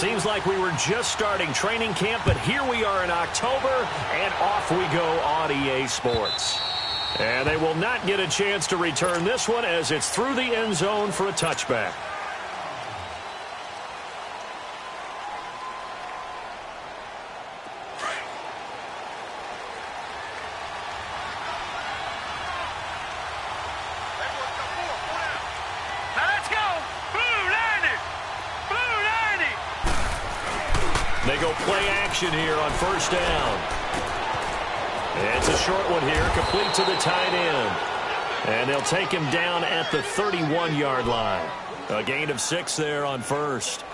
Seems like we were just starting training camp, but here we are in October, and off we go on EA Sports. And they will not get a chance to return this one as it's through the end zone for a touchback. They go play action here on first down. It's a short one here, complete to the tight end. And they'll take him down at the 31-yard line. A gain of 6 there on first.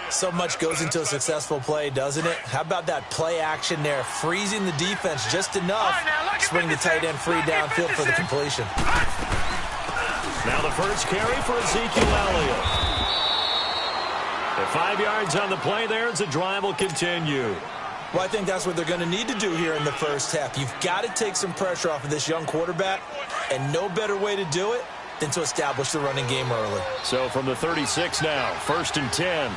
So much goes into a successful play, doesn't it? How about that play action there, freezing the defense just enough to bring the tight end free downfield for the completion. Now the first carry for Ezekiel Elliott. 5 yards on the play there as the drive will continue. Well, I think that's what they're going to need to do here in the first half. You've got to take some pressure off of this young quarterback, and no better way to do it than to establish the running game early. So from the 36 now, 1st and 10.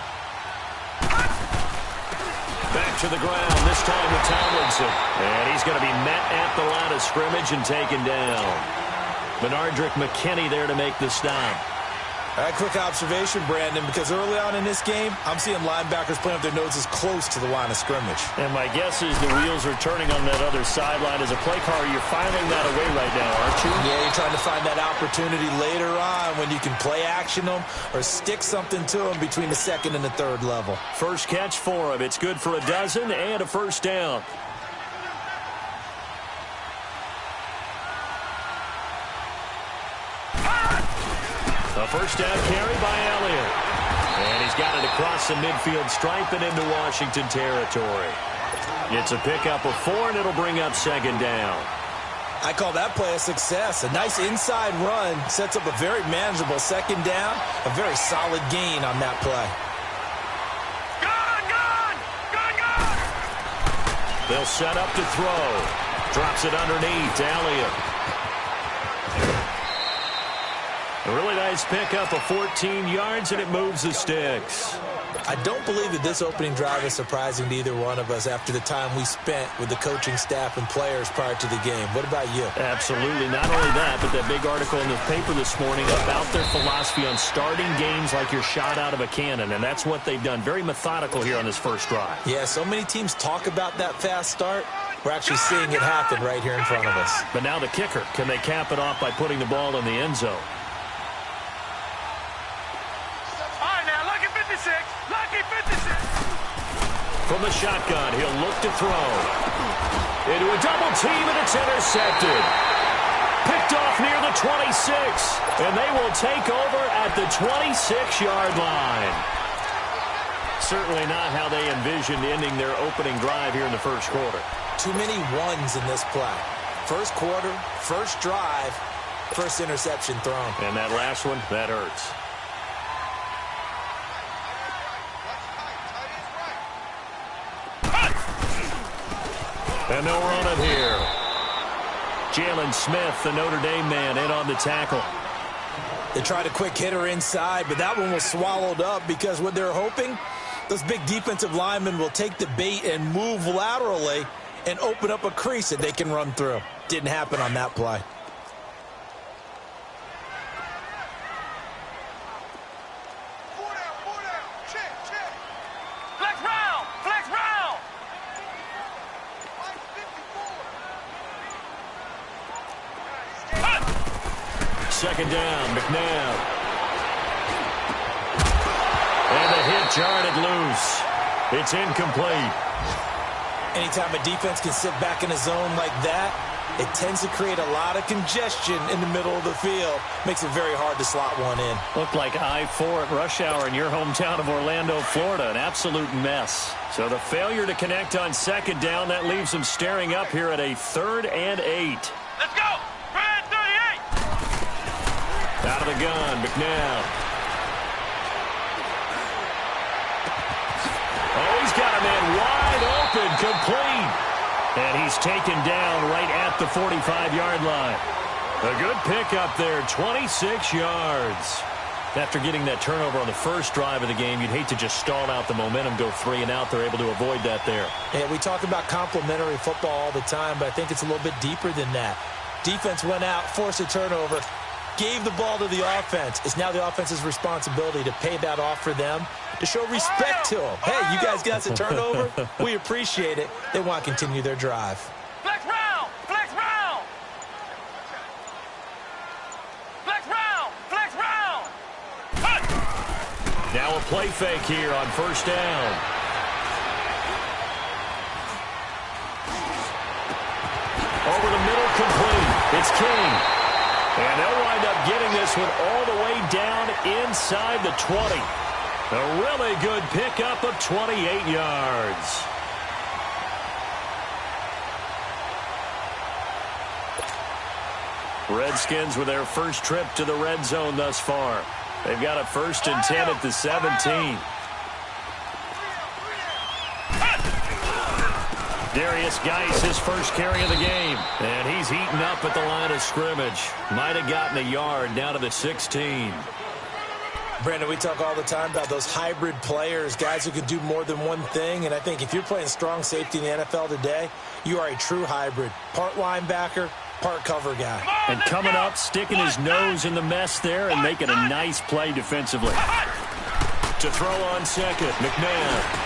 Back to the ground, this time with Tomlinson. And he's going to be met at the line of scrimmage and taken down. Benardrick McKinney there to make the stop. All right, quick observation, Brandon, because early on in this game, I'm seeing linebackers playing with their noses close to the line of scrimmage. And my guess is the wheels are turning on that other sideline. As a play caller, you're filing that away right now, aren't you? Yeah, you're trying to find that opportunity later on when you can play action them or stick something to them between the 2nd and the 3rd level. First catch for him. It's good for a dozen and a first down. A first down carry by Elliott. And he's got it across the midfield stripe and into Washington territory. It's a pickup of 4, and it'll bring up 2nd down. I call that play a success. A nice inside run sets up a very manageable 2nd down. A very solid gain on that play. They'll set up to throw. Drops it underneath to Elliott. A really nice pickup of 14 yards, and it moves the sticks. I don't believe that this opening drive is surprising to either one of us after the time we spent with the coaching staff and players prior to the game. What about you? Absolutely. Not only that, but that big article in the paper this morning about their philosophy on starting games like you're shot out of a cannon, and that's what they've done. Very methodical here on this first drive. Yeah, so many teams talk about that fast start. We're actually seeing it happen right here in front of us. But now the kicker. Can they cap it off by putting the ball in the end zone? From the shotgun, he'll look to throw. Into a double team, and it's intercepted. Picked off near the 26, and they will take over at the 26-yard line. Certainly not how they envisioned ending their opening drive here in the first quarter. Too many ones in this play. First quarter, first drive, first interception thrown. And that last one, that hurts. And they'll run it here. Jalen Smith, the Notre Dame man, in on the tackle. They tried a quick hitter inside, but that one was swallowed up because what they're hoping, those big defensive linemen will take the bait and move laterally and open up a crease that they can run through. Didn't happen on that play. Second down, McNabb. And the hit jarred loose. It's incomplete. Anytime a defense can sit back in a zone like that, it tends to create a lot of congestion in the middle of the field. Makes it very hard to slot one in. Looked like I-4 at rush hour in your hometown of Orlando, Florida. An absolute mess. So the failure to connect on second down, that leaves them staring up here at a 3rd and 8. Let's go! Out of the gun, McNabb. Oh, he's got a man wide open, complete. And he's taken down right at the 45-yard line. A good pickup there, 26 yards. After getting that turnover on the first drive of the game, you'd hate to just stall out the momentum, go 3 and out. They're able to avoid that there. Yeah, we talk about complementary football all the time, but I think it's a little bit deeper than that. Defense went out, forced a turnover, gave the ball to the offense. It's now the offense's responsibility to pay that off for them, to show respect to them. Hey, you guys got the turnover. We appreciate it. They want to continue their drive. Flex round! Flex round! Flex round! Flex round! Cut! Now a play fake here on first down. Over the middle, complete. It's King. And they'll wind up getting this one all the way down inside the 20. A really good pickup of 28 yards. Redskins with their first trip to the red zone thus far. They've got a 1st and 10 at the 17. Darius Geis, his first carry of the game. And he's eaten up at the line of scrimmage. Might have gotten a yard down to the 16. Brandon, we talk all the time about those hybrid players, guys who could do more than one thing. And I think if you're playing strong safety in the NFL today, you are a true hybrid. Part linebacker, part cover guy. And coming up, sticking his nose in the mess there and making a nice play defensively. To throw on second, McMahon.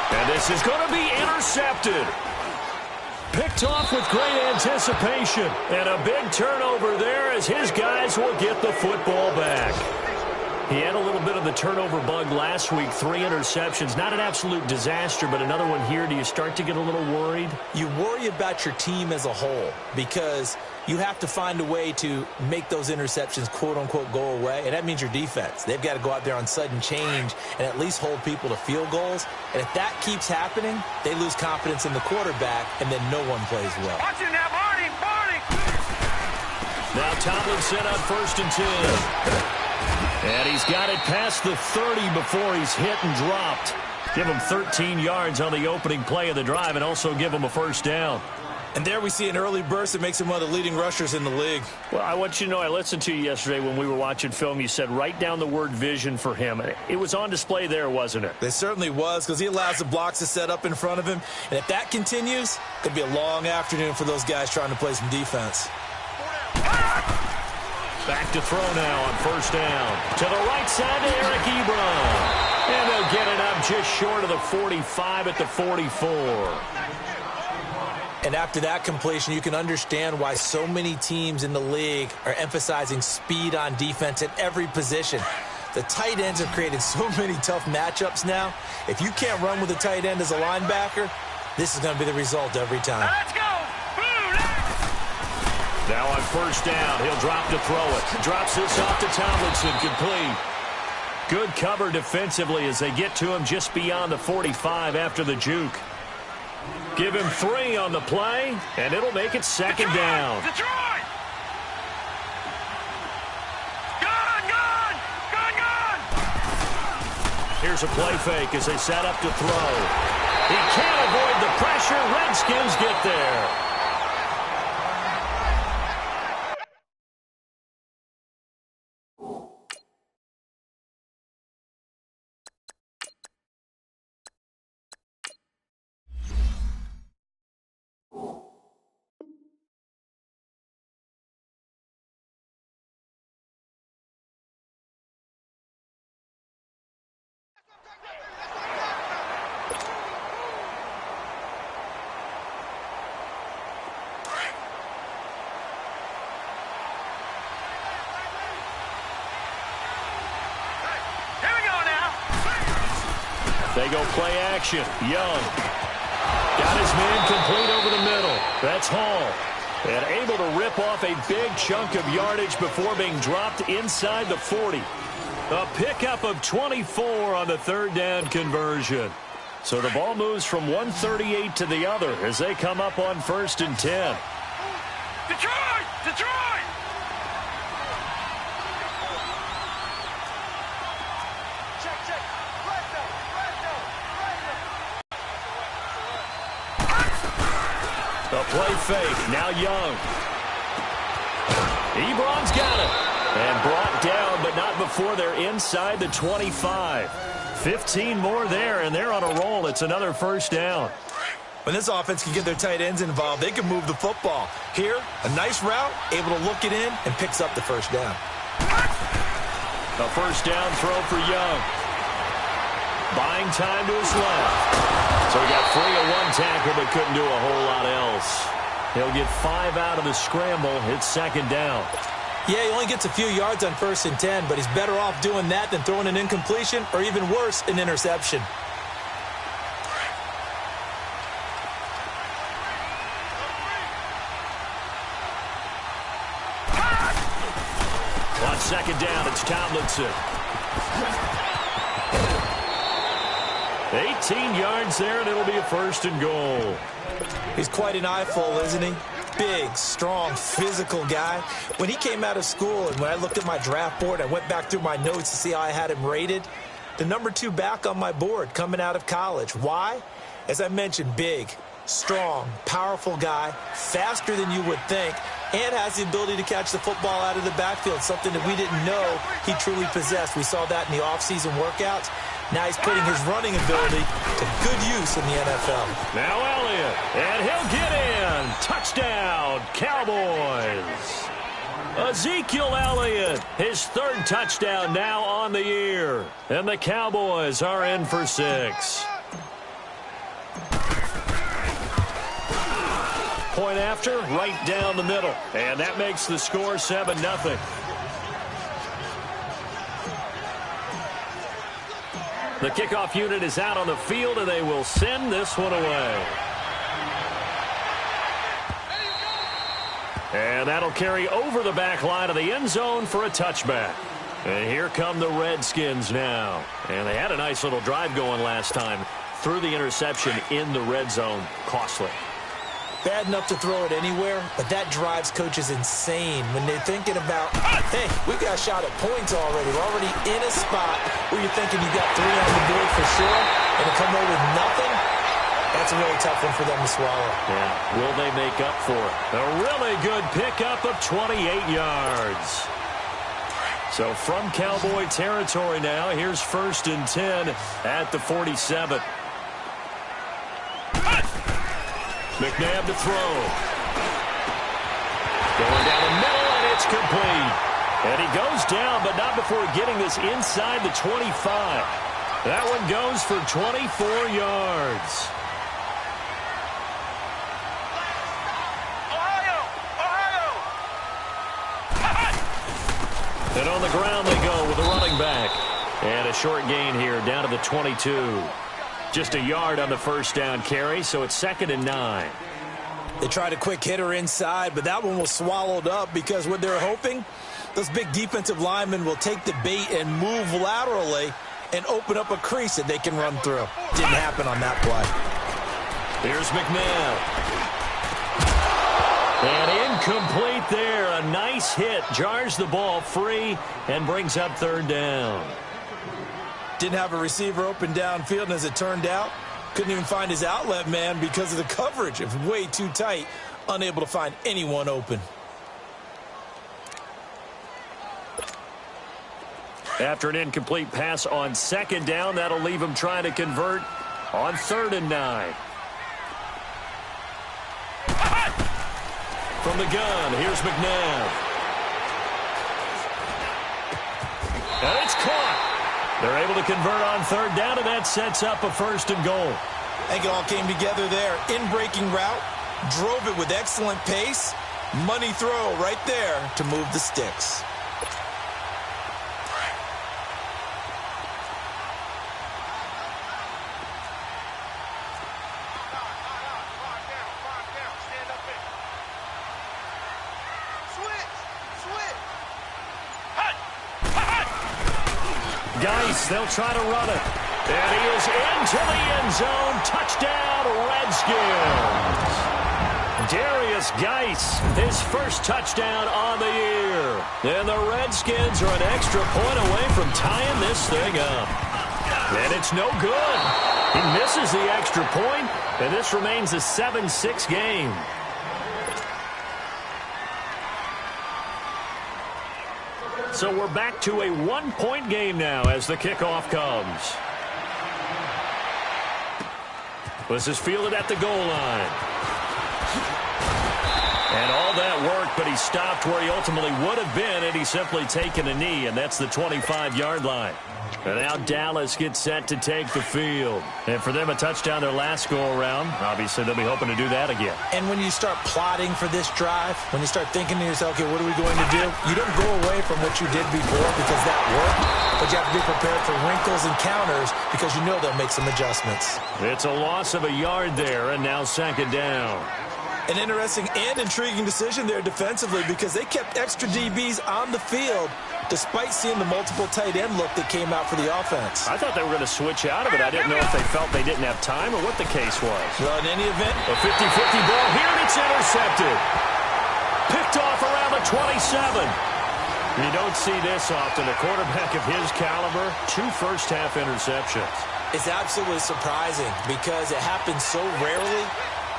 And this is going to be intercepted. Picked off with great anticipation. And a big turnover there as his guys will get the football back. He had a little bit of the turnover bug last week, 3 interceptions. Not an absolute disaster, but another one here. Do you start to get a little worried? You worry about your team as a whole because you have to find a way to make those interceptions, quote-unquote, go away, and that means your defense. They've got to go out there on sudden change and at least hold people to field goals. And if that keeps happening, they lose confidence in the quarterback, and then no one plays well. Watch it now, Barney! Barney! Now Tomlinson on 1st and 10. And he's got it past the 30 before he's hit and dropped. Give him 13 yards on the opening play of the drive and also give him a 1st down. And there we see an early burst that makes him one of the leading rushers in the league. Well, I want you to know, I listened to you yesterday when we were watching film. You said write down the word vision for him. It was on display there, wasn't it? It certainly was because he allows the blocks to set up in front of him. And if that continues, it's going to be a long afternoon for those guys trying to play some defense. Back to throw now on 1st down. To the right side to Eric Ebron. And they'll get it up just short of the 45 at the 44. And after that completion, you can understand why so many teams in the league are emphasizing speed on defense at every position. The tight ends have created so many tough matchups now. If you can't run with a tight end as a linebacker, this is going to be the result every time. Let's go! Now on 1st down, he'll drop to throw it. Drops this off to Tomlinson, complete. Good cover defensively as they get to him just beyond the 45 after the juke. Give him 3 on the play, and it'll make it 2nd down. Detroit! Gone! Gone! Gone! Gone! Here's a play fake as they set up to throw. He can't avoid the pressure. Redskins get there. They go play action. Young. Got his man complete over the middle. That's Hall. And able to rip off a big chunk of yardage before being dropped inside the 40. A pickup of 24 on the 3rd down conversion. So the ball moves from 138 to the other as they come up on 1st and 10. Detroit! Detroit! A play fake. Now Young. Ebron's got it. And brought knocked down, but not before they're inside the 25. 15 more there, and they're on a roll. It's another first down. When this offense can get their tight ends involved, they can move the football. Here, a nice route, able to look it in, and picks up the first down. A first down throw for Young. Buying time to his left. So he got free of one tackle, but couldn't do a whole lot else. He'll get 5 out of the scramble. It's second down. Yeah, he only gets a few yards on 1st and 10, but he's better off doing that than throwing an incompletion, or even worse, an interception. On second down, it's Tomlinson. 18 yards there, and it'll be a first and goal. He's quite an eyeful, isn't he? Big, strong, physical guy. When he came out of school and when I looked at my draft board, I went back through my notes to see how I had him rated. The number 2 back on my board coming out of college. Why? As I mentioned, big, strong, powerful guy, faster than you would think, and has the ability to catch the football out of the backfield, something that we didn't know he truly possessed. We saw that in the offseason workouts. Now he's putting his running ability to good use in the NFL. Now Elliott, and he'll get in. Touchdown, Cowboys. Ezekiel Elliott, his 3rd touchdown now on the year. And the Cowboys are in for 6. Point after, right down the middle. And that makes the score 7-0. The kickoff unit is out on the field, and they will send this one away. And that'll carry over the back line of the end zone for a touchback. And here come the Redskins now. And they had a nice little drive going last time. Threw the interception in the red zone. Costly. Bad enough to throw it anywhere, but that drives coaches insane when they're thinking about, hey, we've got a shot at points already. We're already in a spot where you're thinking you got 3 on the board for sure, and to come away with nothing, that's a really tough one for them to swallow. Yeah, will they make up for it? A really good pickup of 28 yards. So from Cowboy territory now, here's 1st and 10 at the 47. McNabb to throw. Going down the middle, and it's complete. And he goes down, but not before getting this inside the 25. That one goes for 24 yards. And on the ground they go with the running back. And a short gain here down to the 22. Just a yard on the first down carry, so it's 2nd and 9. They tried a quick hitter inside, but that one was swallowed up because what they're hoping, those big defensive linemen will take the bait and move laterally and open up a crease that they can run through. Didn't happen on that play. Here's McNabb. And incomplete there. A nice hit. Jars the ball free and brings up 3rd down. Didn't have a receiver open downfield, and as it turned out, couldn't even find his outlet man because of the coverage. It was way too tight, unable to find anyone open. After an incomplete pass on 2nd down, that'll leave him trying to convert on 3rd and 9. From the gun, here's McNabb. And it's caught. They're able to convert on 3rd down, and that sets up a 1st and goal. I think it all came together there. In-breaking route, drove it with excellent pace. Money throw right there to move the sticks. Geis, they'll try to run it. And he is into the end zone. Touchdown, Redskins. Darius Geis, his 1st touchdown on the year. And the Redskins are an extra point away from tying this thing up. And it's no good. He misses the extra point, and this remains a 7-6 game. So we're back to a one-point game now as the kickoff comes. This is fielded at the goal line. And all that work, but he stopped where he ultimately would have been had he simply taken a knee, and that's the 25-yard line. And now Dallas gets set to take the field. And for them, a touchdown their last go-around. Obviously, they'll be hoping to do that again. And when you start plotting for this drive, when you start thinking to yourself, okay, what are we going to do? You don't go away from what you did before because that worked, but you have to be prepared for wrinkles and counters because you know they'll make some adjustments. It's a loss of a yard there, and now second down. An interesting and intriguing decision there defensively because they kept extra DBs on the field despite seeing the multiple tight end look that came out for the offense. I thought they were going to switch out of it. I didn't know if they felt they didn't have time or what the case was. Well, in any event, a 50-50 ball here, and it's intercepted. Picked off around the 27. You don't see this often. A quarterback of his caliber, 2 first-half interceptions. It's absolutely surprising because it happens so rarely.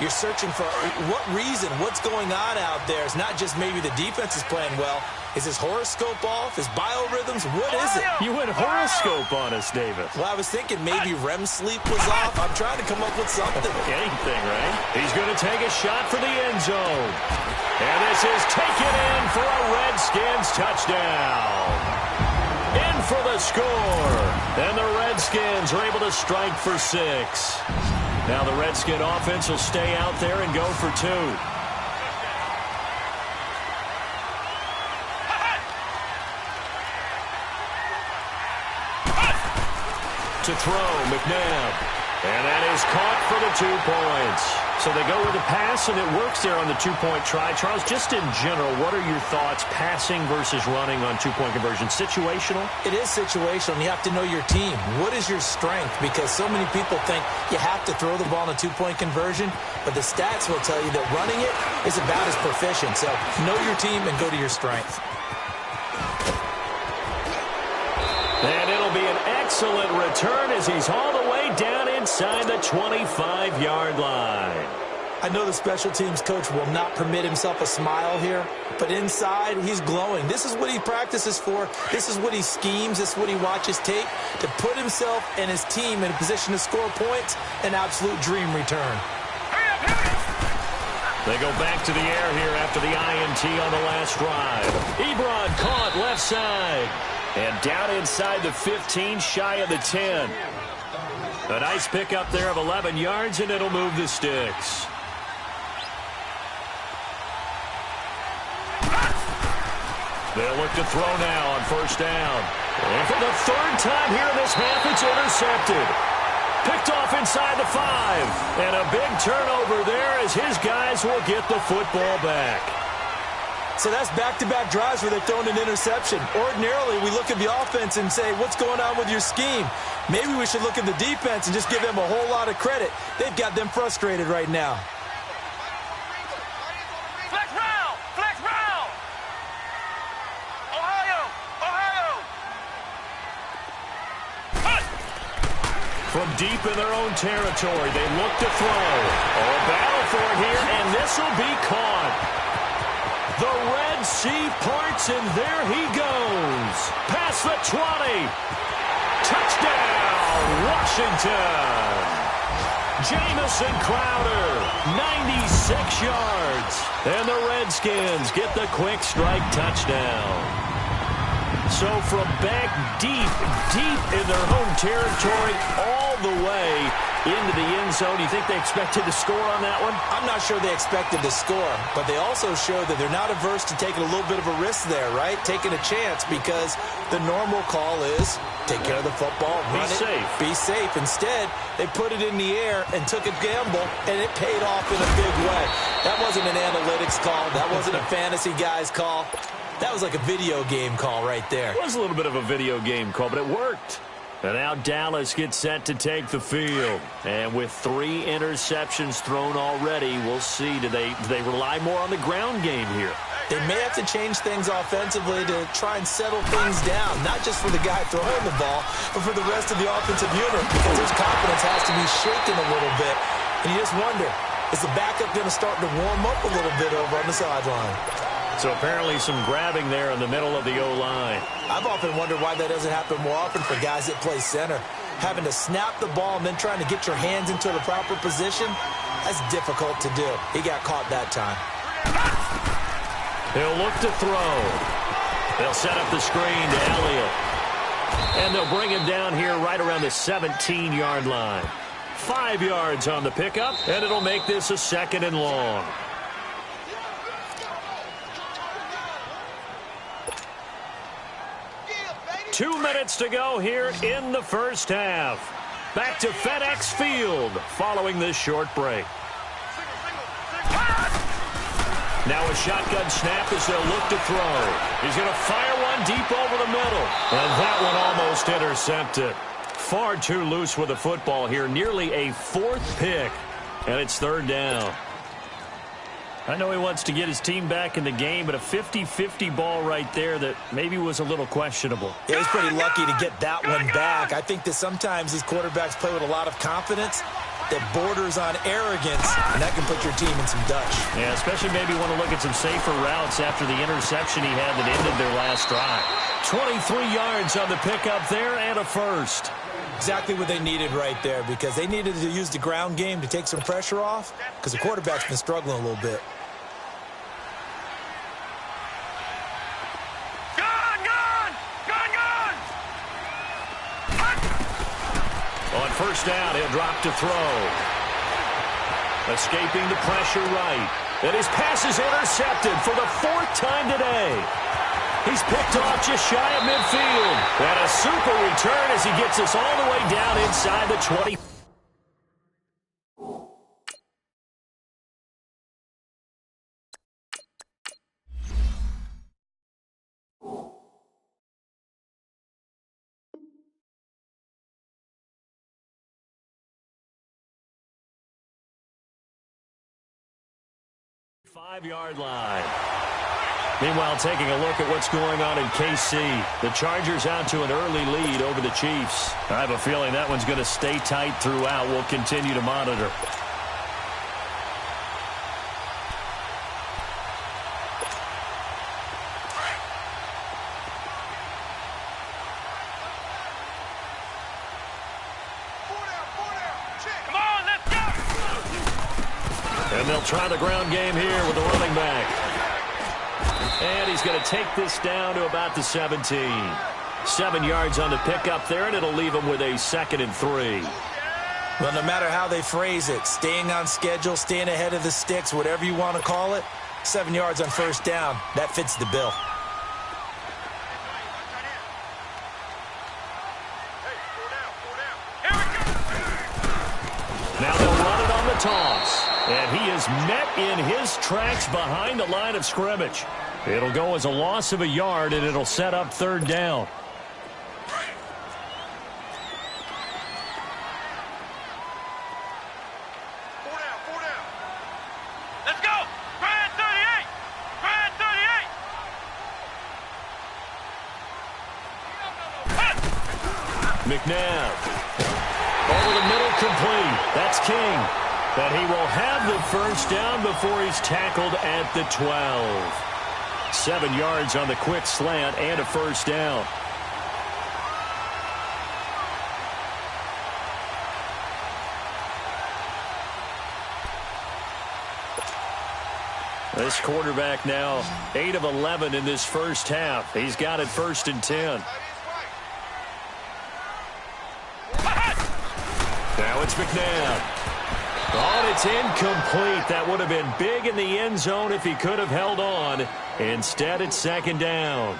You're searching for what reason, what's going on out there. It's not just maybe the defense is playing well. Is his horoscope off? His biorhythms? What is it? You went horoscope on us, David. Well, I was thinking maybe REM sleep was off. I'm trying to come up with something. Anything, right? He's going to take a shot for the end zone. And this is taken in for a Redskins touchdown. In for the score. And the Redskins are able to strike for 6. Now the Redskin offense will stay out there and go for 2. To throw, McNabb. And that is caught for the 2 points. So they go with the pass, and it works there on the 2-point try. Charles, just in general, what are your thoughts passing versus running on 2-point conversion? Situational? It is situational, and you have to know your team. What is your strength? Because so many people think you have to throw the ball in a 2-point conversion, but the stats will tell you that running it is about as proficient. So know your team and go to your strength. And it'll be an excellent return as he's all the way down inside the 25-yard line. I know the special teams coach will not permit himself a smile here, but inside he's glowing. This is what he practices for. This is what he schemes. This is what he watches tape to put himself and his team in a position to score points. An absolute dream return. They go back to the air here after the INT on the last drive. Ebron caught left side. And down inside the 15, shy of the 10. A nice pickup there of 11 yards, and it'll move the sticks. They'll look to throw now on first down. And for the 3rd time here in this half, it's intercepted. Picked off inside the 5. And a big turnover there as his guys will get the football back. So that's back-to-back drives where they've thrown an interception. Ordinarily, we look at the offense and say, what's going on with your scheme? Maybe we should look at the defense and just give them a whole lot of credit. They've got them frustrated right now. Flex round! Flex round! Ohio! Ohio! Hut! From deep in their own territory, they look to throw. Oh, a battle for it here, and this will be caught. The Red Sea parts, and there he goes. Past the 20. Touchdown, Washington. Jamison Crowder, 96 yards. And the Redskins get the quick strike touchdown. So from back deep, deep in their home territory, all the way into the end zone. You think they expected to score on that one? I'm not sure they expected to score, but they also showed that they're not averse to taking a little bit of a risk there, right? Taking a chance because the normal call is take care of the football, run it, safe. Be safe. Instead, they put it in the air and took a gamble, and it paid off in a big way. That wasn't an analytics call. That wasn't a fantasy guy's call. That was like a video game call right there. It was a little bit of a video game call, but it worked. And now Dallas gets set to take the field. And with 3 interceptions thrown already, we'll see. Do they rely more on the ground game here? They may have to change things offensively to try and settle things down, not just for the guy throwing the ball, but for the rest of the offensive unit, because his confidence has to be shaken a little bit. And you just wonder, is the backup going to start to warm up a little bit over on the sideline? So apparently some grabbing there in the middle of the O-line. I've often wondered why that doesn't happen more often for guys that play center. Having to snap the ball and then trying to get your hands into the proper position, that's difficult to do. He got caught that time. He'll look to throw. They'll set up the screen to Elliott. And they'll bring him down here right around the 17-yard line. 5 yards on the pickup, and it'll make this a 2nd and long. Two minutes to go here in the first half. Back to FedEx Field following this short break. Now a shotgun snap as they'll look to throw. He's going to fire one deep over the middle. And that one almost intercepted. Far too loose with the football here. Nearly a 4th pick. And it's 3rd down. I know he wants to get his team back in the game, but a 50-50 ball right there that maybe was a little questionable. Yeah, he's pretty lucky to get that one back. I think that sometimes these quarterbacks play with a lot of confidence that borders on arrogance, and that can put your team in some Dutch. Yeah, especially maybe want to look at some safer routes after the interception he had that ended their last drive. 23 yards on the pickup there and a 1st. Exactly what they needed right there, because they needed to use the ground game to take some pressure off, because the quarterback's been struggling a little bit. On 1st down, he'll drop to throw. Escaping the pressure right. And his pass is intercepted for the 4th time today. He's picked off just shy of midfield. And a super return as he gets us all the way down inside the 20. Five-yard line. Meanwhile, taking a look at what's going on in KC. The Chargers out to an early lead over the Chiefs. I have a feeling that one's going to stay tight throughout. We'll continue to monitor. And they'll try the ground game here with the running back. And he's going to take this down to about the 17. 7 yards on the pickup there, and it'll leave him with a 2nd and 3. Well, no matter how they phrase it, staying on schedule, staying ahead of the sticks, whatever you want to call it, 7 yards on 1st down, that fits the bill. Now they'll run it on the toss. And he is met in his tracks behind the line of scrimmage. It'll go as a loss of a yard, and it'll set up 3rd down. Four down. Let's go. Grand 38. Grand 38. McNabb. Over the middle, complete. That's King. But he will have the 1st down before he's tackled at the 12. 7 yards on the quick slant and a 1st down. This quarterback now 8 of 11 in this first half. He's got it 1st and 10. Now it's McNabb. Oh, it's incomplete. That would have been big in the end zone if he could have held on. Instead, it's 2nd down.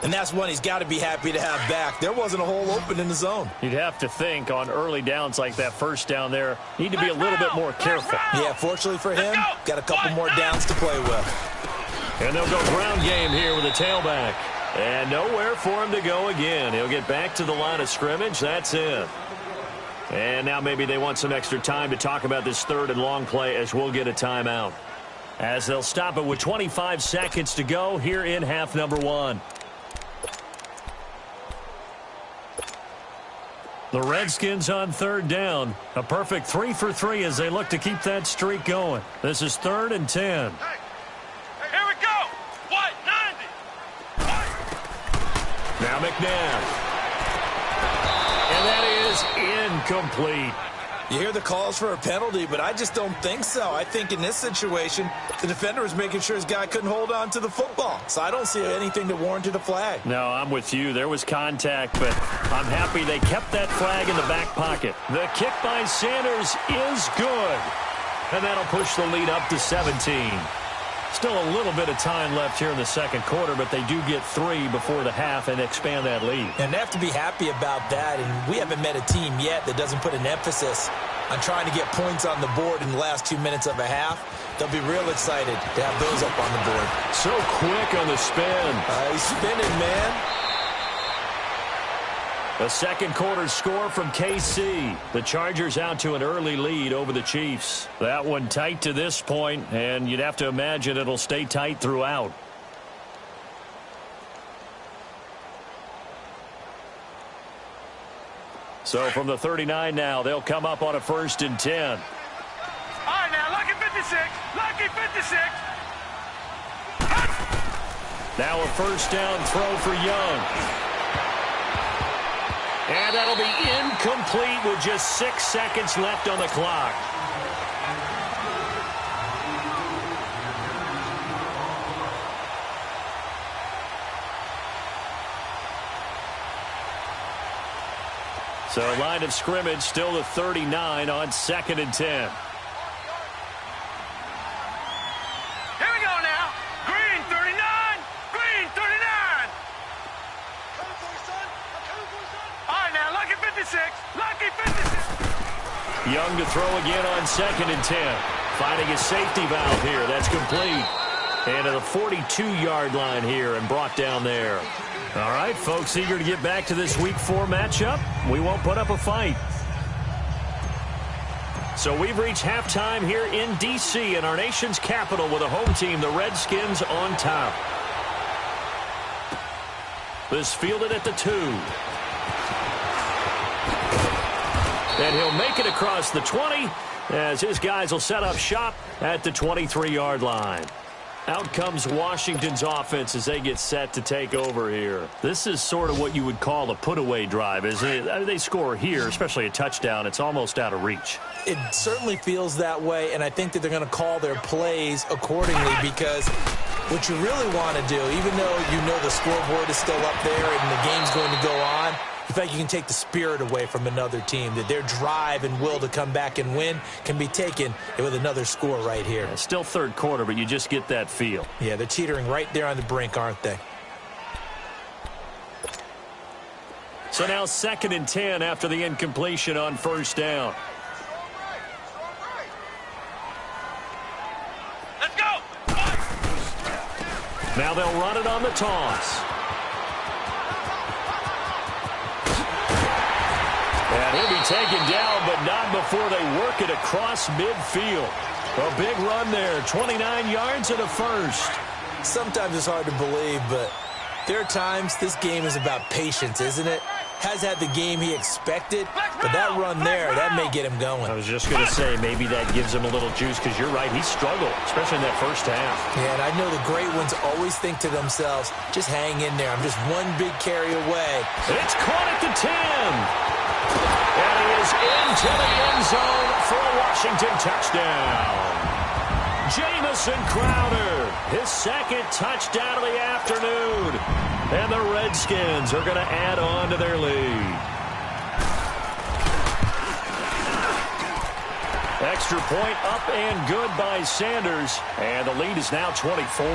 And that's one he's got to be happy to have back. There wasn't a hole open in the zone. You'd have to think on early downs like that 1st down there, need to be a little bit more careful. Yeah, fortunately for him, got a couple more downs to play with. And they'll go ground game here with a tailback. And nowhere for him to go again. He'll get back to the line of scrimmage. That's it. And now maybe they want some extra time to talk about this 3rd and long play as we'll get a timeout. As they'll stop it with 25 seconds to go here in half number 1. The Redskins on 3rd down. A perfect 3 for 3 as they look to keep that streak going. This is 3rd and 10. Here we go. Now McNabb. And that is incomplete. You hear the calls for a penalty, but I just don't think so. I think in this situation, the defender was making sure his guy couldn't hold on to the football. So I don't see anything that warranted a flag. No, I'm with you. There was contact, but I'm happy they kept that flag in the back pocket. The kick by Sanders is good. And that'll push the lead up to 17. Still a little bit of time left here in the second quarter, but they do get 3 before the half and expand that lead. And they have to be happy about that, and we haven't met a team yet that doesn't put an emphasis on trying to get points on the board in the last 2 minutes of a half. They'll be real excited to have those up on the board. So quick on the spin. He's spinning, man. A second quarter score from KC. The Chargers out to an early lead over the Chiefs. That one tight to this point, and you'd have to imagine it'll stay tight throughout. So from the 39 now, they'll come up on a 1st and 10. All right, now, lucky 56. Lucky 56. Now a first down throw for Young. And that'll be incomplete with just 6 seconds left on the clock. So line of scrimmage still the 39 on 2nd and 10. Here we go now. Green 39. Green 39. All right, now, lucky 56. Lucky 56. Young to throw again on 2nd and 10. Finding a safety valve here. That's complete. And to the 42-yard line here and brought down there. All right, folks, eager to get back to this Week 4 matchup. We won't put up a fight. So we've reached halftime here in D.C. in our nation's capital with a home team, the Redskins, on top. This fielded at the 2. And he'll make it across the 20 as his guys will set up shop at the 23-yard line. Out comes Washington's offense as they get set to take over here. This is sort of what you would call a put-away drive, isn't it? I mean, they score here, especially a touchdown. It's almost out of reach. It certainly feels that way, and I think that they're going to call their plays accordingly because what you really want to do, even though you know the scoreboard is still up there and the game's going to go on, in fact, you can take the spirit away from another team, that their drive and will to come back and win can be taken with another score right here. It's still third quarter, but you just get that feel. Yeah, they're teetering right there on the brink, aren't they? So now 2nd and 10 after the incompletion on first down. Let's go. Now they'll run it on the toss. And he'll be taken down, but not before they work it across midfield. A big run there, 29 yards and a first. Sometimes it's hard to believe, but there are times this game is about patience, isn't it? Has had the game he expected, but that run there, that may get him going. I was just going to say, maybe that gives him a little juice, because you're right, he struggled, especially in that first half. Yeah, and I know the great ones always think to themselves, just hang in there. I'm just one big carry away. It's caught at the 10. And he is into the end zone for a Washington touchdown. Jamison Crowder, his second touchdown of the afternoon. And the Redskins are going to add on to their lead. Extra point up and good by Sanders. And the lead is now 24.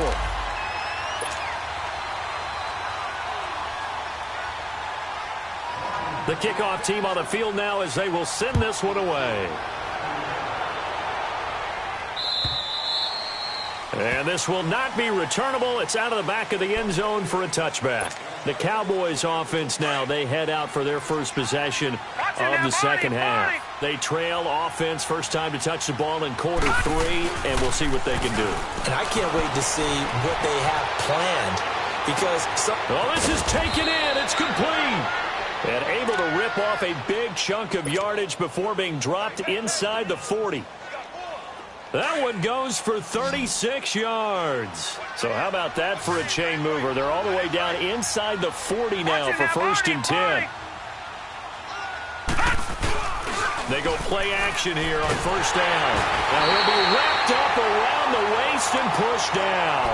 The kickoff team on the field now as they will send this one away. And this will not be returnable. It's out of the back of the end zone for a touchback. The Cowboys offense now, they head out for their first possession of the second half. They trail offense, first time to touch the ball in quarter 3, and we'll see what they can do. And I can't wait to see what they have planned because... Oh, this is taken in. It's complete. And able to rip off a big chunk of yardage before being dropped inside the 40. That one goes for 36 yards. So how about that for a chain mover? They're all the way down inside the 40 now for 1st and 10. They go play action here on 1st down. Now he'll be wrapped up around the waist and pushed down.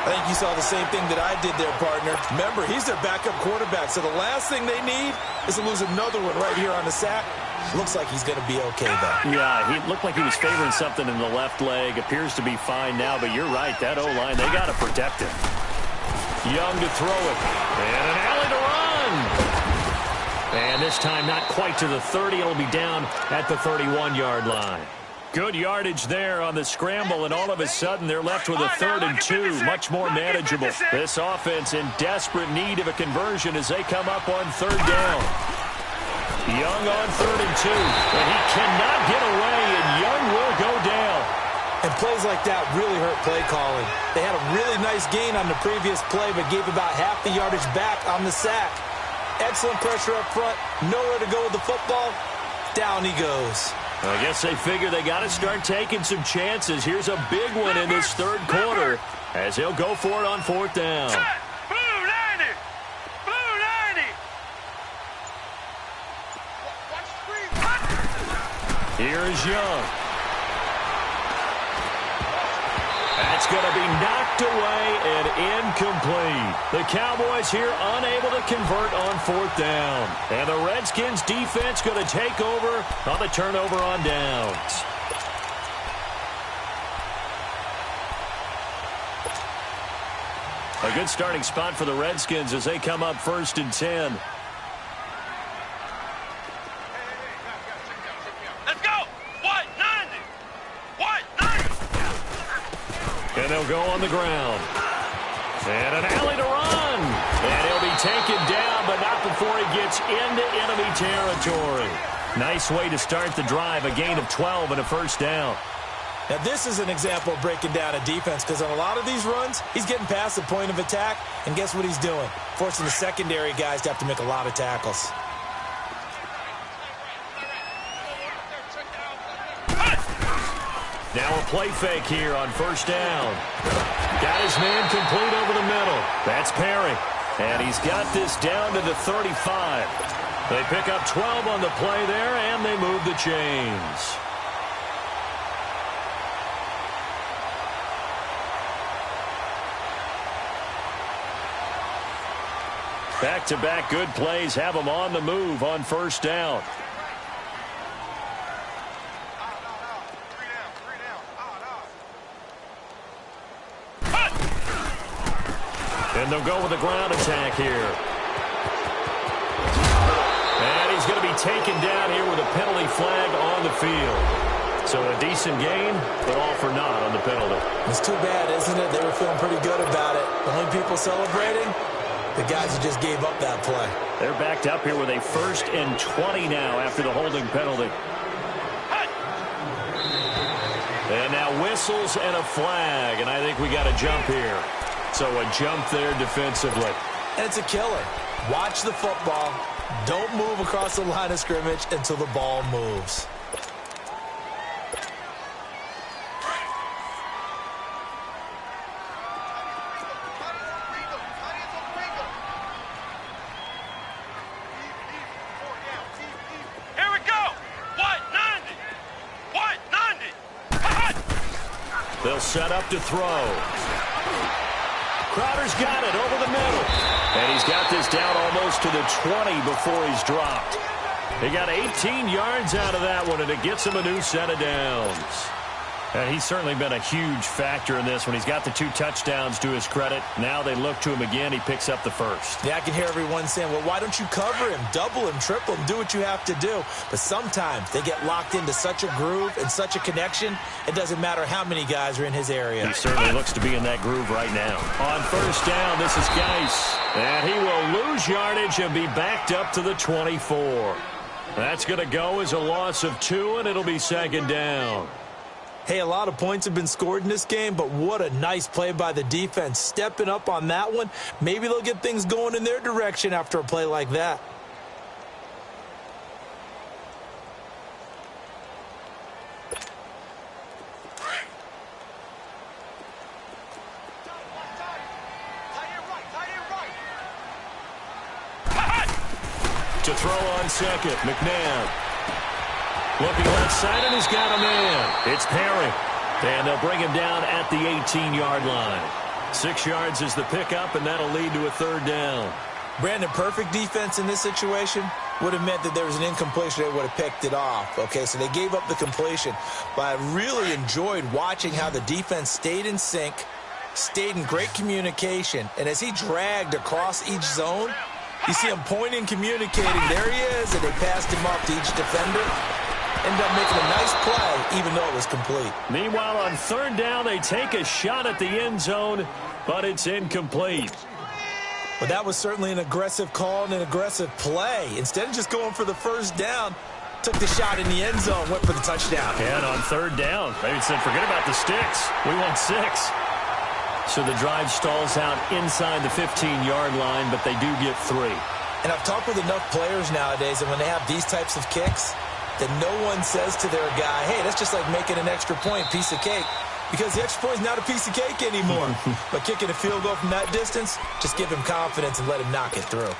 I think you saw the same thing that I did there, partner. Remember, he's their backup quarterback, so the last thing they need is to lose another one right here on the sack. Looks like he's going to be okay, though. Yeah, he looked like he was favoring something in the left leg. Appears to be fine now, but you're right. That O-line, they got to protect him. Young to throw it. And an alley to run. And this time not quite to the 30. It'll be down at the 31-yard line. Good yardage there on the scramble, and all of a sudden they're left with a 3rd and 2. Much more manageable. This offense in desperate need of a conversion as they come up on 3rd down. Young on 3rd and 2, and he cannot get away, and Young will go down. And plays like that really hurt play calling. They had a really nice gain on the previous play, but gave about half the yardage back on the sack. Excellent pressure up front, nowhere to go with the football. Down he goes. I guess they figure they got to start taking some chances. Here's a big one in this 3rd quarter as he'll go for it on 4th down. Here's Young. That's going to be knocked away and incomplete. The Cowboys here unable to convert on 4th down. And the Redskins defense going to take over on the turnover on downs. A good starting spot for the Redskins as they come up 1st and 10. And they'll go on the ground. And an alley to run. And he'll be taken down, but not before he gets into enemy territory. Nice way to start the drive. A gain of 12 and a 1st down. Now, this is an example of breaking down a defense, because on a lot of these runs, he's getting past the point of attack, and guess what he's doing? Forcing the secondary guys to have to make a lot of tackles. Now a play fake here on 1st down. Got his man complete over the middle. That's Perry. And he's got this down to the 35. They pick up 12 on the play there, and they move the chains. Back-to-back good plays have them on the move on 1st down. And they'll go with a ground attack here. And he's going to be taken down here with a penalty flag on the field. So a decent gain, but all for naught on the penalty. It's too bad, isn't it? They were feeling pretty good about it. The only people celebrating, the guys who just gave up that play. They're backed up here with a 1st and 20 now after the holding penalty. And now whistles and a flag, and I think we got a jump here. So a jump there defensively. And it's a killer. Watch the football. Don't move across the line of scrimmage until the ball moves. Here we go. What? 90. They'll set up to throw. Crowder's got it over the middle. And he's got this down almost to the 20 before he's dropped. He got 18 yards out of that one, and it gets him a new set of downs. And he's certainly been a huge factor in this one. He's got the 2 touchdowns to his credit. Now they look to him again. He picks up the 1st. Yeah, I can hear everyone saying, well, why don't you cover him, double him, triple him, do what you have to do. But sometimes they get locked into such a groove and such a connection, it doesn't matter how many guys are in his area. He certainly looks to be in that groove right now. On 1st down, this is Geis. And he will lose yardage and be backed up to the 24. That's going to go as a loss of 2, and it'll be 2nd down. Hey, a lot of points have been scored in this game, but what a nice play by the defense. Stepping up on that one. Maybe they'll get things going in their direction after a play like that. throw on second. McNabb. Looking left side, and he's got a man. It's Perry. And they'll bring him down at the 18-yard line. 6 yards is the pickup, and that'll lead to a third down. Brandon, perfect defense in this situation would have meant that there was an incompletion. They would have picked it off. Okay, so they gave up the completion. But I really enjoyed watching how the defense stayed in sync, stayed in great communication. And as he dragged across each zone, you see him pointing, communicating. There he is, and they passed him up to each defender. Ended up making a nice play, even though it was complete. Meanwhile, on third down, they take a shot at the end zone, but it's incomplete. But that was certainly an aggressive call and an aggressive play. Instead of just going for the first down, took the shot in the end zone, went for the touchdown. And on third down, they said, forget about the sticks. We want 6. So the drive stalls out inside the 15-yard line, but they do get 3. And I've talked with enough players nowadays, and when they have these types of kicks, that no one says to their guy, hey, that's just like making an extra point, piece of cake. Because the extra point is not a piece of cake anymore. But kicking a field goal from that distance, just give him confidence and let him knock it through.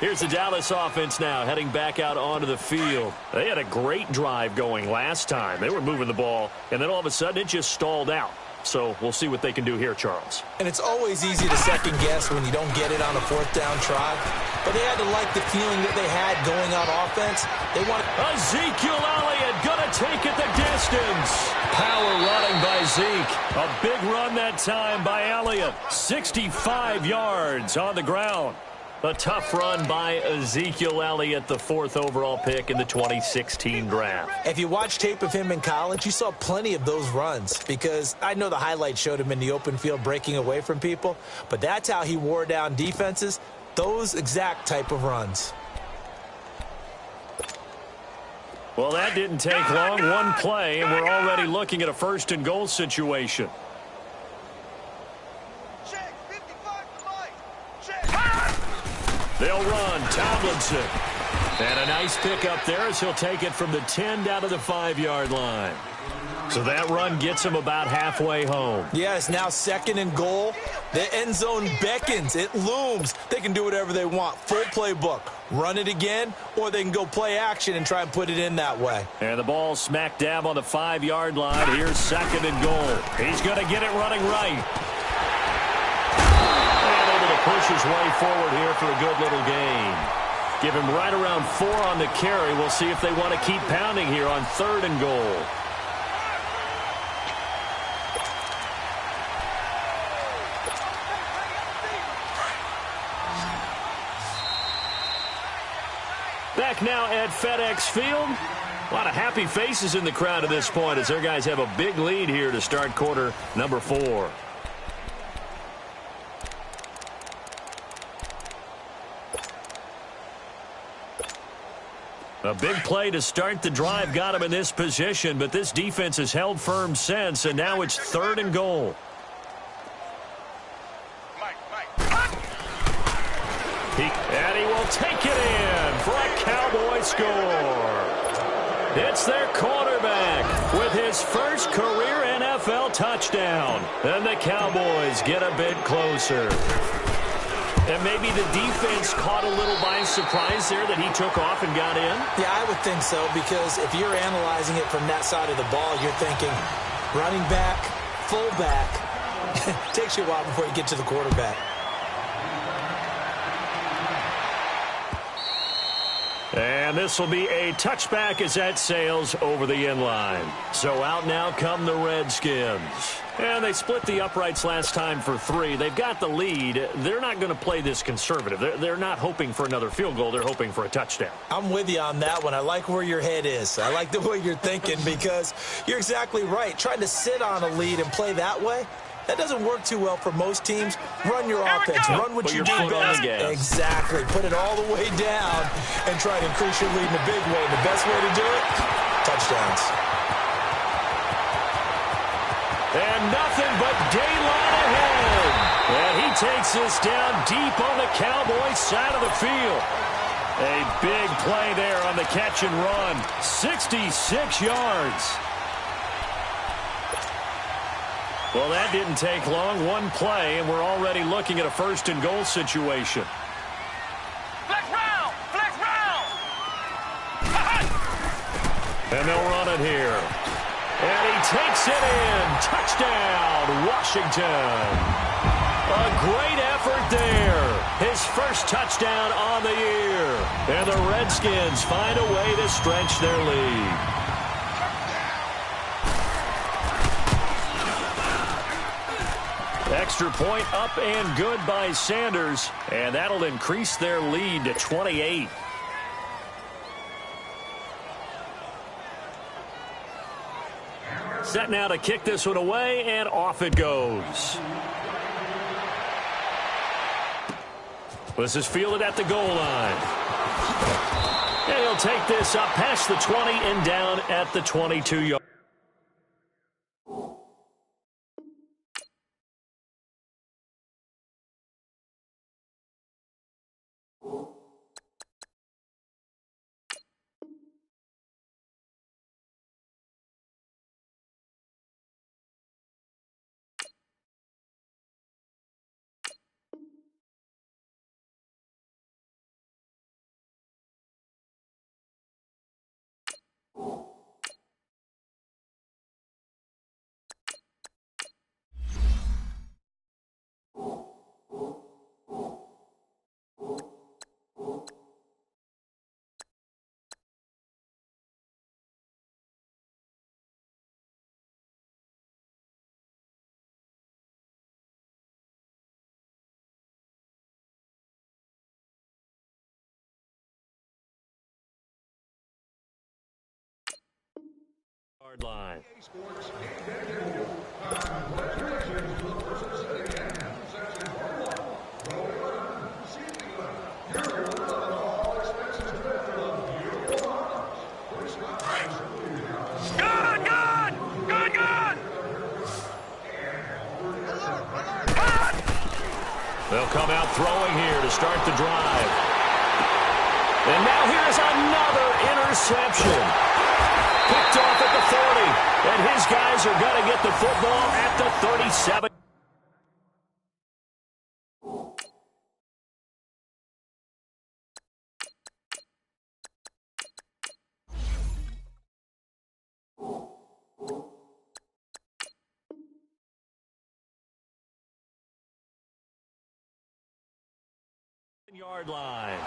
Here's the Dallas offense now, heading back out onto the field. They had a great drive going last time. They were moving the ball, and then all of a sudden it just stalled out. So we'll see what they can do here, Charles. And it's always easy to second guess when you don't get it on a fourth down try. But they had to like the feeling that they had going on offense. They wanted Ezekiel Elliott gonna take it the distance. Power running by Zeke. A big run that time by Elliott. 65 yards on the ground. A tough run by Ezekiel Elliott, the 4th overall pick in the 2016 draft. If you watch tape of him in college, you saw plenty of those runs because I know the highlights showed him in the open field breaking away from people, but that's how he wore down defenses, those exact type of runs. Well, that didn't take long. One play, and we're already looking at a 1st and goal situation. They'll run. Tomlinson. And a nice pick up there as he'll take it from the 10 down to the 5-yard line. So that run gets him about halfway home. Yeah, it's now 2nd and goal. The end zone beckons. It looms. They can do whatever they want. Full playbook. Run it again, or they can go play action and try and put it in that way. And the ball smack dab on the 5-yard line. Here's 2nd and goal. He's going to get it running right. Push his way forward here for a good little gain. Give him right around 4 on the carry. We'll see if they want to keep pounding here on 3rd and goal. Back now at FedEx Field. A lot of happy faces in the crowd at this point as their guys have a big lead here to start quarter number 4. A big play to start the drive got him in this position, but this defense has held firm since, and now it's 3rd and goal. And he will take it in for a Cowboy score. It's their quarterback with his first career NFL touchdown. And the Cowboys get a bit closer. And maybe the defense caught a little by surprise there that he took off and got in? Yeah, I would think so, because if you're analyzing it from that side of the ball, you're thinking running back, fullback. Takes you a while before you get to the quarterback. And this will be a touchback as that sails over the inline. So out now come the Redskins. And they split the uprights last time for 3. They've got the lead. They're not going to play this conservative. They're not hoping for another field goal. They're hoping for a touchdown. I'm with you on that one. I like where your head is. I like the way you're thinking because you're exactly right. Trying to sit on a lead and play that way, that doesn't work too well for most teams. Run your offense. Run what you do best. Exactly. Put it all the way down and try to increase your lead in a big way. And the best way to do it, touchdowns. And nothing but daylight ahead. And he takes this down deep on the Cowboys side of the field. A big play there on the catch and run. 66 yards. Well, that didn't take long. One play, and we're already looking at a 1st and goal situation. Flex round! Flex round! And they'll run it here. And he takes it in. Touchdown, Washington. A great effort there. His first touchdown on the year. And the Redskins find a way to stretch their lead. Extra point up and good by Sanders. And that'll increase their lead to 28. Set now to kick this one away, and off it goes. This is fielded at the goal line. And he'll take this up past the 20 and down at the 22-yard. Line. They'll come out throwing here to start the drive. And now here's another interception. Picked off at the 40, and his guys are going to get the football at the 37. Yard line.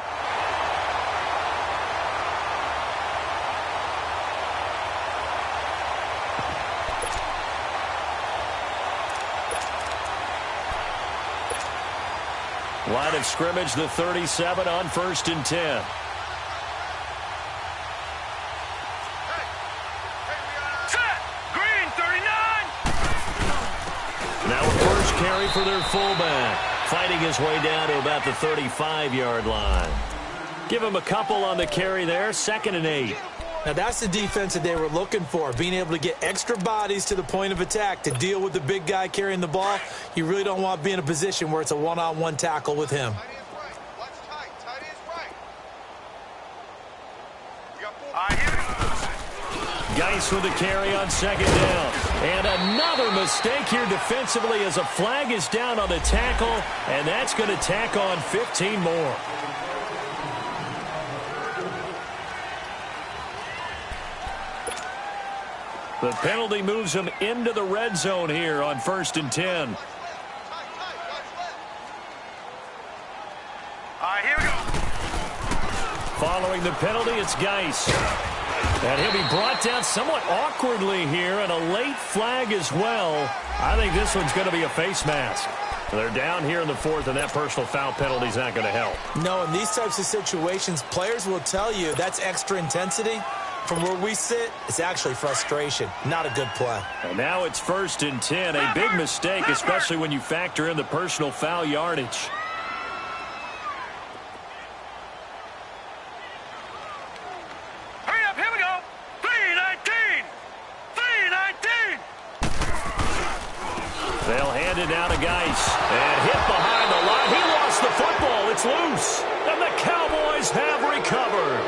Line of scrimmage, the 37 on 1st and 10. Set! Green, 39! Now a first carry for their fullback. Fighting his way down to about the 35-yard line. Give him a couple on the carry there, 2nd and 8. Now that's the defense that they were looking for, being able to get extra bodies to the point of attack to deal with the big guy carrying the ball. You really don't want to be in a position where it's a one-on-one tackle with him. Geis with the carry on 2nd down. And another mistake here defensively as a flag is down on the tackle, and that's going to tack on 15 more. The penalty moves him into the red zone here on 1st and 10. All right, here we go. Following the penalty, it's Geis. And he'll be brought down somewhat awkwardly here, and a late flag as well. I think this one's going to be a face mask. They're down here in the 4th, and that personal foul penalty is not going to help. No, in these types of situations, players will tell you that's extra intensity. From where we sit, it's actually frustration. Not a good play. And now it's 1st and 10. A big mistake, especially when you factor in the personal foul yardage. Hurry up, here we go. 3-19. 3-19. They'll hand it down to Geis. And hit behind the line. He lost the football. It's loose. And the Cowboys have recovered.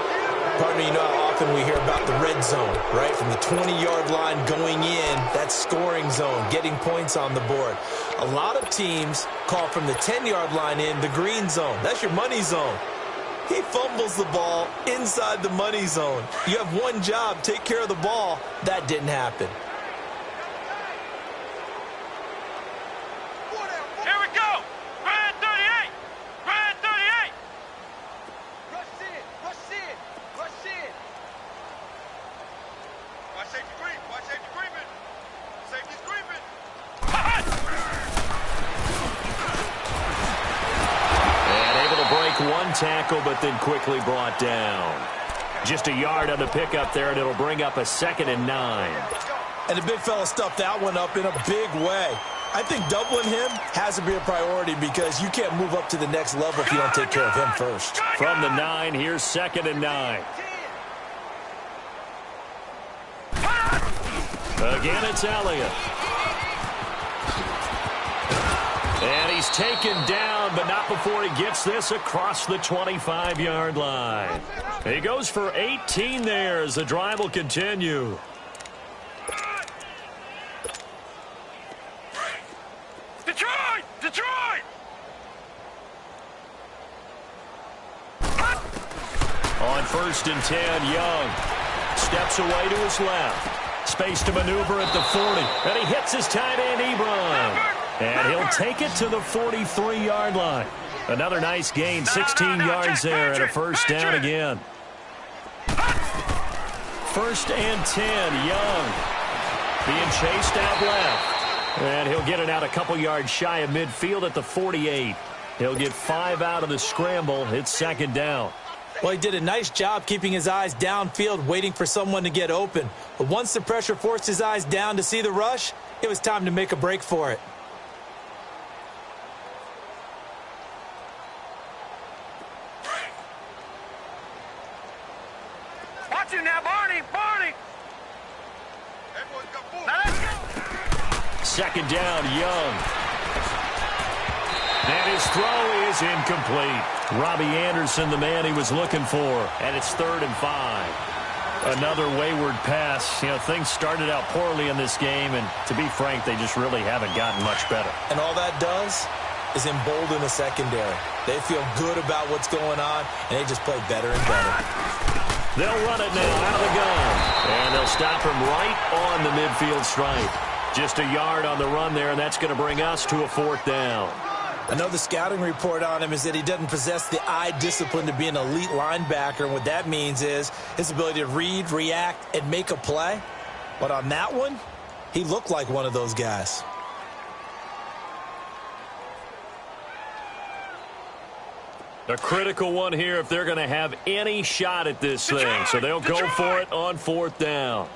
Pardon me, you know how often we hear about the red zone, right? From the 20-yard line going in, that's scoring zone, getting points on the board. A lot of teams call from the 10-yard line in the green zone. That's your money zone. He fumbles the ball inside the money zone. You have one job, take care of the ball. That didn't happen. Here we go. Grand 38. Grand 38. Rush in. Rush in. Rush in. Watch safety creep. Watch safety creeping. Safety's creeping. And able to break one tackle, but then quickly brought down. Just a yard on the pickup there, and it'll bring up a 2nd and 9. And the big fella stuffed that one up in a big way. I think doubling him has to be a priority because you can't move up to the next level if you don't take care of him first. From the 9, here's 2nd and 9. Again, it's Elliott. And he's taken down, but not before he gets this across the 25-yard line. He goes for 18 there as the drive will continue. Detroit! Detroit! On 1st and 10, Young steps away to his left. Space to maneuver at the 40. And he hits his tight end, Ebron. And he'll take it to the 43-yard line. Another nice gain, 16 yards there, and a 1st down again. 1st and 10, Young being chased out left. And he'll get it out a couple yards shy of midfield at the 48. He'll get 5 out of the scramble. It's 2nd down. Well, he did a nice job keeping his eyes downfield, waiting for someone to get open. But once the pressure forced his eyes down to see the rush, it was time to make a break for it. Watch him now, Barney! Barney! Now let's go! 2nd down, Young. And his throw is incomplete. Robbie Anderson, the man he was looking for. And it's 3rd and 5. Another wayward pass. You know, things started out poorly in this game, and to be frank, they just really haven't gotten much better. And all that does is embolden the secondary. They feel good about what's going on, and they just play better and better. They'll run it now out of the gun. And they'll stop him right on the midfield stripe. Just a yard on the run there, and that's going to bring us to a 4th down. I know the scouting report on him is that he doesn't possess the eye discipline to be an elite linebacker, and what that means is his ability to read, react, and make a play. But on that one, he looked like one of those guys. A critical one here if they're going to have any shot at this thing. So they'll go for it on 4th down.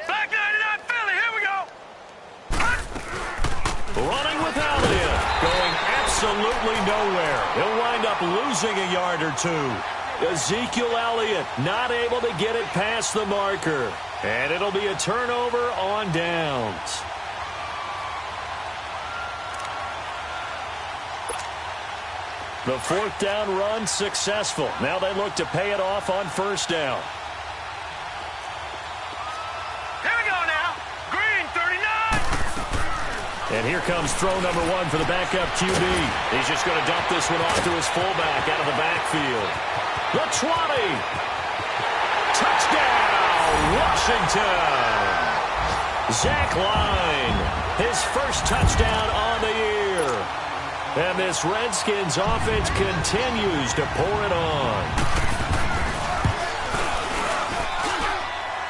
Back 99 Philly, here we go! Running with Elliott, going absolutely nowhere. He'll wind up losing a yard or 2. Ezekiel Elliott not able to get it past the marker. And it'll be a turnover on downs. The 4th down run successful. Now they look to pay it off on 1st down. Here we go now. Green 39. And here comes throw number 1 for the backup QB. He's just going to dump this one off to his fullback out of the backfield. The 20. Touchdown, Washington. Zach Line, his first touchdown on the year. And this Redskins offense continues to pour it on.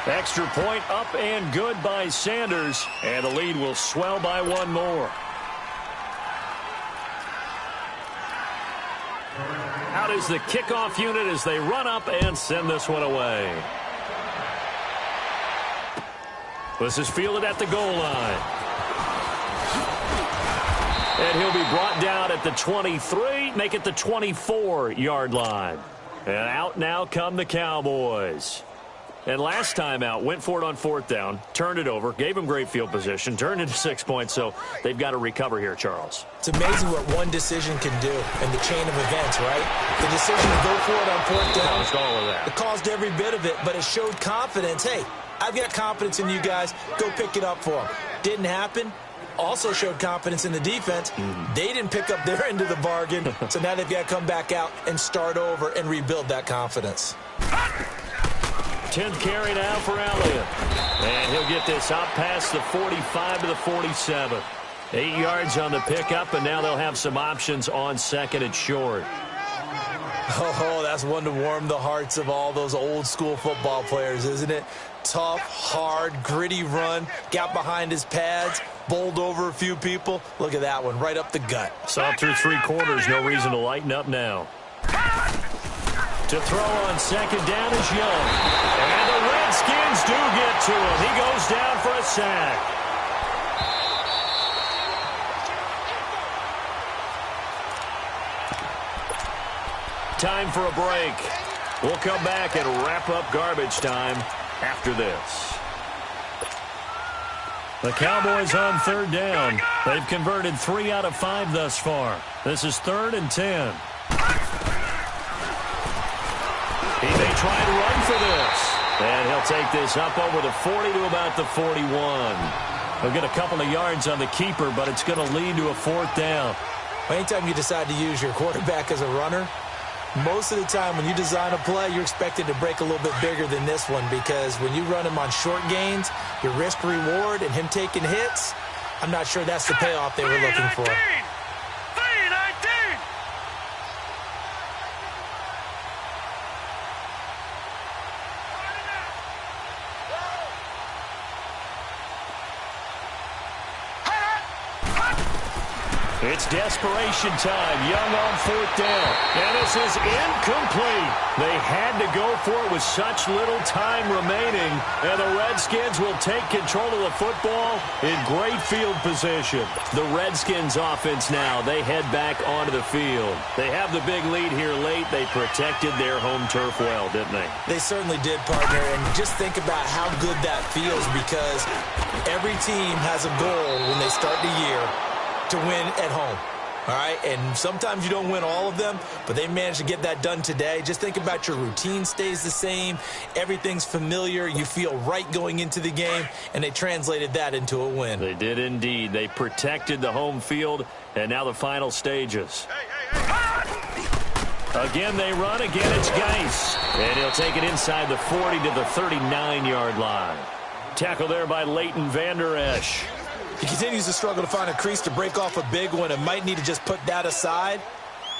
Extra point up and good by Sanders. And the lead will swell by 1 more. Out is the kickoff unit as they run up and send this one away. This is fielded at the goal line. And he'll be brought down at the 23, make it the 24-yard line. And out now come the Cowboys. And last time out, went for it on 4th down, turned it over, gave him great field position, turned it to 6 points, so they've got to recover here, Charles. It's amazing what one decision can do in the chain of events, right? The decision to go for it on 4th down. Caused all of that. It caused every bit of it, but it showed confidence. Hey, I've got confidence in you guys. Go pick it up for them. Didn't happen. also showed confidence in the defense. They didn't pick up their end of the bargain, so now they've got to come back out and start over and rebuild that confidence. 10th carry now for Elliott. And he'll get this up past the 45 to the 47. 8 yards on the pickup, and now they'll have some options on second and short. Oh, that's one to warm the hearts of all those old-school football players, isn't it? Tough, hard, gritty run, got behind his pads, bowled over a few people. Look at that one, right up the gut. Saw through 3 quarters, no reason to lighten up now. To throw on second down is Young. And the Redskins do get to him. He goes down for a sack. Time for a break. We'll come back and wrap up garbage time after this. The Cowboys on third down. They've converted 3 out of 5 thus far. This is 3rd and 10. He may try to run for this. And he'll take this up over the 40 to about the 41. He'll get a couple of yards on the keeper, but it's going to lead to a 4th down. Anytime you decide to use your quarterback as a runner, most of the time when you design a play, you're expected to break a little bit bigger than this one, because when you run him on short gains, your risk-reward and him taking hits, I'm not sure that's the payoff they were looking for. 3-19. It's desperation time. Young on 4th down. And this is incomplete. They had to go for it with such little time remaining. And the Redskins will take control of the football in great field position. The Redskins offense now, they head back onto the field. They have the big lead here late. They protected their home turf well, didn't they? They certainly did, partner. And just think about how good that feels, because every team has a goal when they start the year to win at home, all right? And sometimes you don't win all of them, but they managed to get that done today. Just think about your routine stays the same. Everything's familiar. You feel right going into the game, and they translated that into a win. They did indeed. They protected the home field, and now the final stages. Again, they run. Again, it's Geis. And he'll take it inside the 40 to the 39-yard line. Tackle there by Leighton Vander Esch. He continues to struggle to find a crease to break off a big one, and might need to just put that aside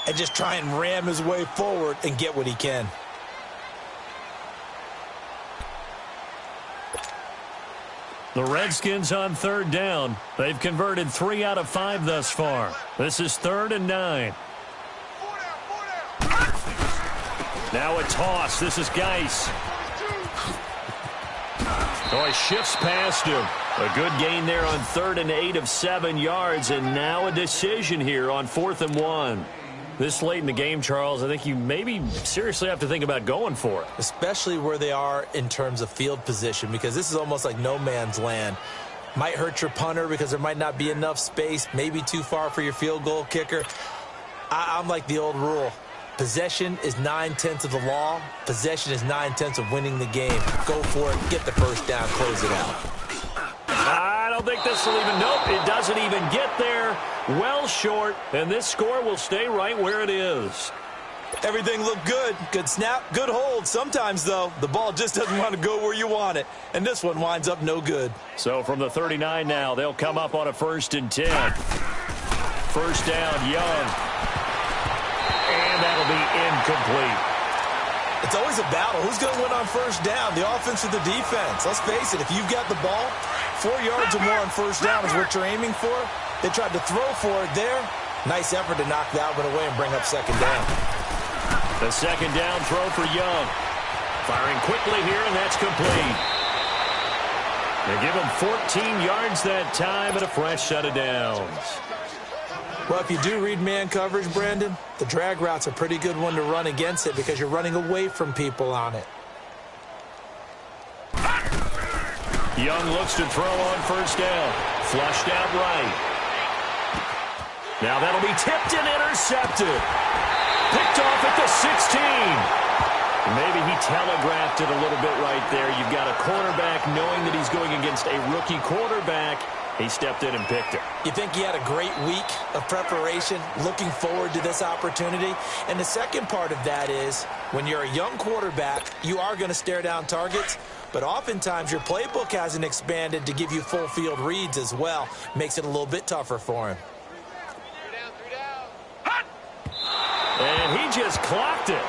and just try and ram his way forward and get what he can. The Redskins on 3rd down. They've converted 3 out of 5 thus far. This is 3rd and 9. Now a toss. This is Geis. Oh, he shifts past him. A good gain there on 3rd and 8 of 7 yards, and now a decision here on 4th and 1. This late in the game, Charles, I think you maybe seriously have to think about going for it. Especially where they are in terms of field position, because this is almost like no man's land. Might hurt your punter because there might not be enough space, maybe too far for your field goal kicker. I'm like the old rule. Possession is 9/10 of the law. Possession is 9/10 of winning the game. Go for it. Get the first down. Close it out. I don't think this will even, nope, it doesn't even get there. Well short, and this score will stay right where it is. Everything looked good. Good snap, good hold. Sometimes, though, the ball just doesn't want to go where you want it. And this one winds up no good. So from the 39 now, they'll come up on a 1st and 10. First down, Young. And that'll be incomplete. It's always a battle. Who's going to win on first down, the offense or the defense? Let's face it, if you've got the ball, 4 yards or more on first down is what you're aiming for. They tried to throw for it there. Nice effort to knock that one away and bring up 2nd down. The 2nd down throw for Young. Firing quickly here, and that's complete. They give him 14 yards that time and a fresh set of downs. Well, if you do read man coverage, Brandon, the drag route's a pretty good one to run against it because you're running away from people on it. Young looks to throw on first down. Flushed out right. Now that'll be tipped and intercepted. Picked off at the 16. Maybe he telegraphed it a little bit right there. You've got a cornerback knowing that he's going against a rookie quarterback, He stepped in and picked it. You think he had a great week of preparation, looking forward to this opportunity? And the second part of that is, when you're a young quarterback, you are going to stare down targets, but oftentimes your playbook hasn't expanded to give you full field reads as well. Makes it a little bit tougher for him. And he just clocked it.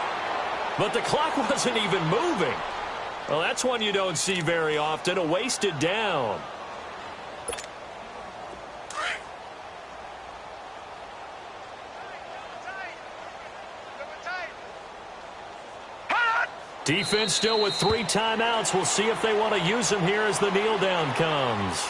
But the clock wasn't even moving. Well, that's one you don't see very often, a wasted down. Defense still with 3 timeouts. We'll see if they want to use them here as the kneel down comes.